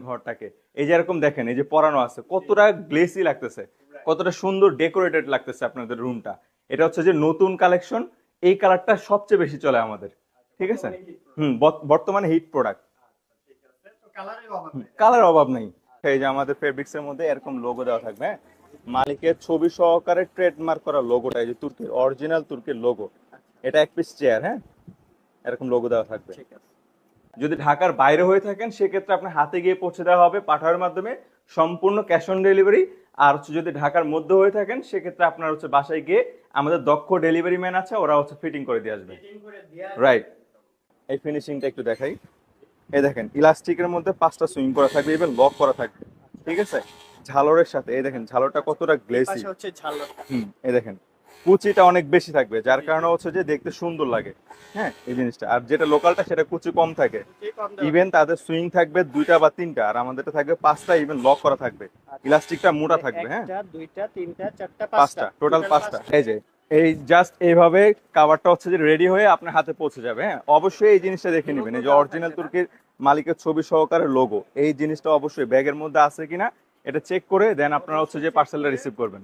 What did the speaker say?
ঘরটাকে এই যে এরকম দেখেন, এই যে পরানো আছে, কতটা গ্লেসি লাগতেছে, কতটা সুন্দর ডেকোরেটেড লাগতেছে আপনাদের রুমটা। এটা হচ্ছে যে নতুন কালেকশন, এই কালারটা সবচেয়ে বেশি চলে আমাদের, ঠিক আছে। বর্তমানে হিট প্রোডাক্ট, কালার অভাব নেই। এই যে আমাদের ফেব্রিক্স এর মধ্যে এরকম লোগো দেওয়া থাকবে, হ্যাঁ, মালিকের ছবি সহকারে ট্রেডমার্ক করা লোগোটা, এই যে তুর্কির অরিজিনাল তুর্কির লোগো। এটা এক পিস চেয়ার, হ্যাঁ, এরকম লোগো দেওয়া থাকবে। যদি ঢাকার বাইরে হয়ে থাকেন সেক্ষেত্রে আপনার হাতে গিয়ে পৌঁছে দেওয়া হবে পাঠানোর মাধ্যমে, সম্পূর্ণ ক্যাশ অন ডেলিভারি। আর হচ্ছে যদি ঢাকার মধ্যে হয়ে থাকেন সেক্ষেত্রে আপনার হচ্ছে বাসায় গিয়ে আমাদের দক্ষ ডেলিভারি ম্যান আছে, ওরা হচ্ছে ফিটিং করে দিয়ে আসবে। রাইট, এই ফিনিশিংটা একটু দেখাই। এই দেখেন ইলাস্টিকের মধ্যে 5টা সুইং করা থাকবে, ইভেন লক করা থাকবে, ঠিক আছে, ঝালরের সাথে। এই দেখেন ঝালরটা কতটা গ্লেসি। এই দেখেন কুচিটা অনেক বেশি থাকবে, যার কারণে হচ্ছে যে দেখতে সুন্দর লাগে, হ্যাঁ, এই জিনিসটা। আর যেটা লোকালটা সেটা কুচি কম থাকে, ইভেন তাদের সুইং থাকবে 2টা বা 3টা, আর আমাদেরটা থাকবে 5টা, ইভেন লক করা থাকবে, ইলাস্টিকটা মোটা থাকবে, হ্যাঁ, 2টা 3টা 4টা 5টা, টোটাল 5টা। এই যে এই জাস্ট এইভাবে কাভারটা হচ্ছে যে রেডি হয়ে আপনার হাতে পৌঁছে যাবে, হ্যাঁ। অবশ্যই এই জিনিসটা দেখে নেবেন, এই যে অরিজিনাল তুর্কির মালিকের ছবি সহকারে লোগো, এই জিনিসটা অবশ্যই ব্যাগের মধ্যে আছে কিনা এটা চেক করে দেন আপনারা হচ্ছে যে পার্সেলটা রিসিভ করবেন।